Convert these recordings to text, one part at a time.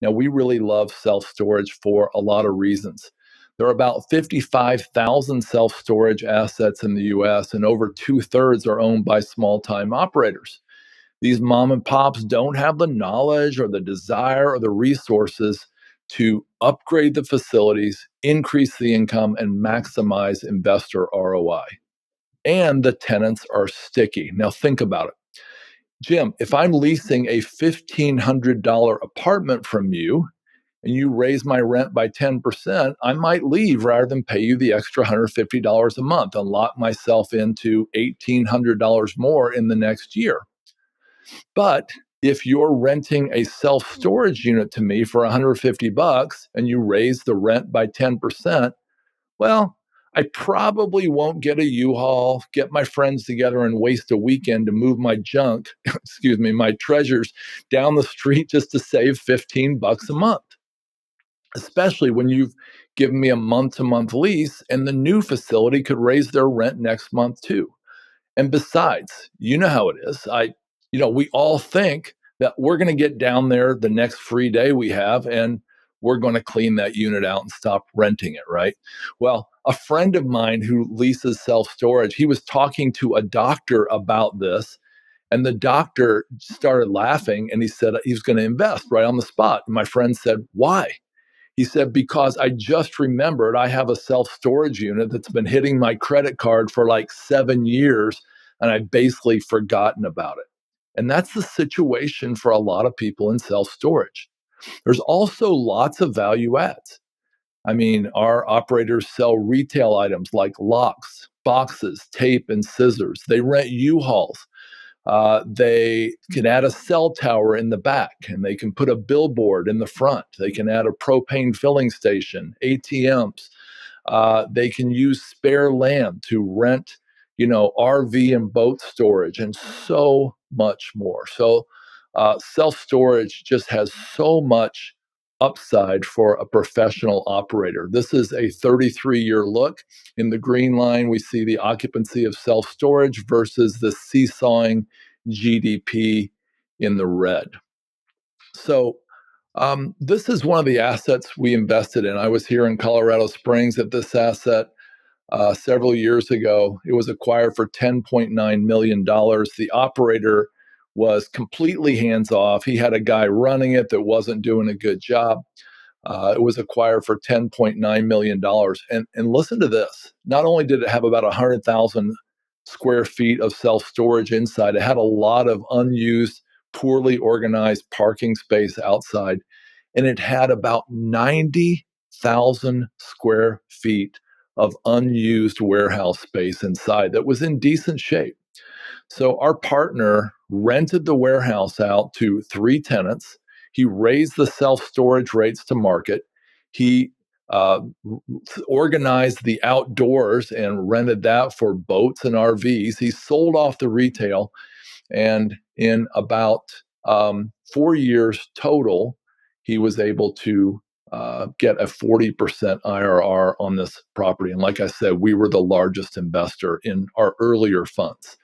Now, we really love self-storage for a lot of reasons. There are about 55,000 self-storage assets in the US, and over two-thirds are owned by small-time operators. These mom and pops don't have the knowledge or the desire or the resources to upgrade the facilities, increase the income, and maximize investor ROI. And the tenants are sticky. Now, think about it. Jim, if I'm leasing a $1,500 apartment from you and you raise my rent by 10%, I might leave rather than pay you the extra $150 a month and lock myself into $1,800 more in the next year. But if you're renting a self-storage unit to me for 150 bucks and you raise the rent by 10%, well, I probably won't get a U-Haul, get my friends together and waste a weekend to move my junk, excuse me, my treasures down the street just to save 15 bucks a month. Especially when you've given me a month-to-month lease and the new facility could raise their rent next month too. And besides, you know how it is. We all think that we're going to get down there the next free day we have and we're going to clean that unit out and stop renting it, right? Well, a friend of mine who leases self-storage, he was talking to a doctor about this, and the doctor started laughing and he said he was going to invest right on the spot. And my friend said, "Why?" He said, "Because I just remembered I have a self-storage unit that's been hitting my credit card for like 7 years, and I've basically forgotten about it." And that's the situation for a lot of people in self-storage. There's also lots of value adds. I mean, our operators sell retail items like locks, boxes, tape, and scissors. They rent U-Hauls. They can add a cell tower in the back, and they can put a billboard in the front. They can add a propane filling station, ATMs. They can use spare land to rent, RV and boat storage, and so much more. So, self storage just has so much upside for a professional operator. This is a 33-year look. In the green line, we see the occupancy of self storage versus the seesawing GDP in the red. So, this is one of the assets we invested in. I was here in Colorado Springs at this asset several years ago. It was acquired for $10.9 million. The operator was completely hands off. He had a guy running it that wasn't doing a good job. It was acquired for $10.9 million. And listen to this. Not only did it have about 100,000 square feet of self storage inside, it had a lot of unused, poorly organized parking space outside. And it had about 90,000 square feet of unused warehouse space inside that was in decent shape. So our partner rented the warehouse out to three tenants. He raised the self storage rates to market. He uh, organized the outdoors and rented that for boats and RVs. He sold off the retail. And in about 4 years total, he was able to get a 40% IRR on this property. And like I said, we were the largest investor in our earlier funds.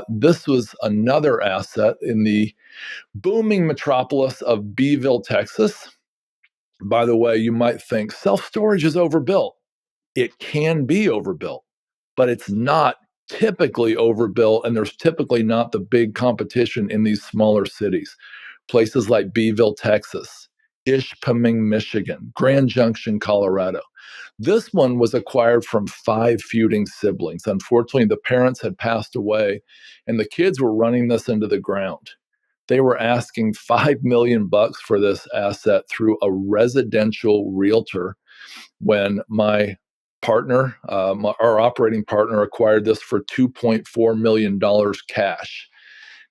This was another asset in the booming metropolis of Beeville, Texas. By the way, you might think self storage is overbuilt. It can be overbuilt, but it's not typically overbuilt, and there's typically not the big competition in these smaller cities. Places like Beeville, Texas, Ishpeming, Michigan, Grand Junction, Colorado. This one was acquired from five feuding siblings. Unfortunately, the parents had passed away, and the kids were running this into the ground. They were asking 5 million bucks for this asset through a residential realtor when my partner, our operating partner, acquired this for $2.4 million cash.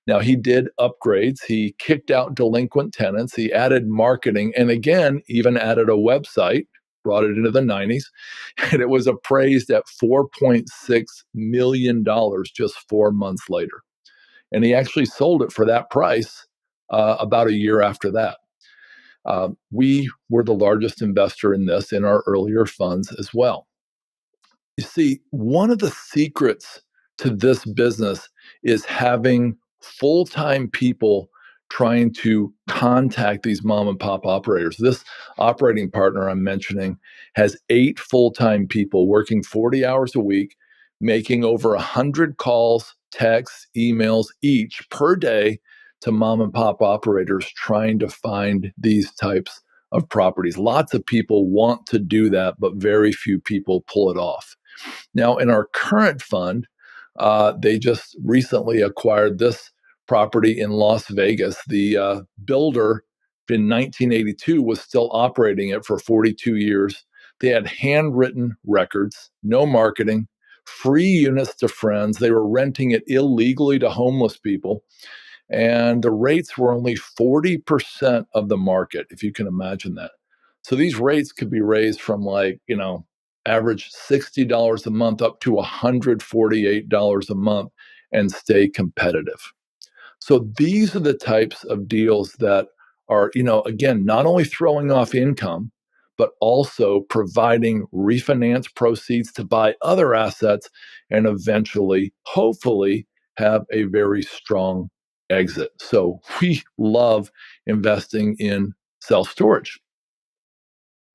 Now, he did upgrades. He kicked out delinquent tenants. He added marketing and again, even added a website, brought it into the 90s, and it was appraised at $4.6 million just 4 months later. And he actually sold it for that price about a year after that. We were the largest investor in this in our earlier funds as well. You see, one of the secrets to this business is having full time people trying to contact these mom and pop operators. This operating partner I'm mentioning has 8 full-time people working 40 hours a week, making over 100 calls, texts, emails each per day to mom and pop operators trying to find these types of properties. Lots of people want to do that, but very few people pull it off. Now, in our current fund, they just recently acquired this property in Las Vegas. The builder in 1982 was still operating it for 42 years. They had handwritten records, no marketing, free units to friends. They were renting it illegally to homeless people. And the rates were only 40% of the market, if you can imagine that. So these rates could be raised from average $60 a month up to $148 a month and stay competitive. So these are the types of deals that are, again, not only throwing off income, but also providing refinance proceeds to buy other assets and eventually, hopefully, have a very strong exit. So we love investing in self storage.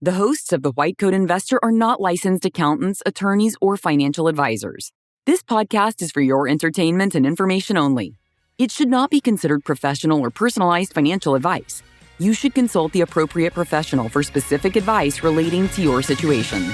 The hosts of The White Coat Investor are not licensed accountants, attorneys, or financial advisors. This podcast is for your entertainment and information only. It should not be considered professional or personalized financial advice. You should consult the appropriate professional for specific advice relating to your situation.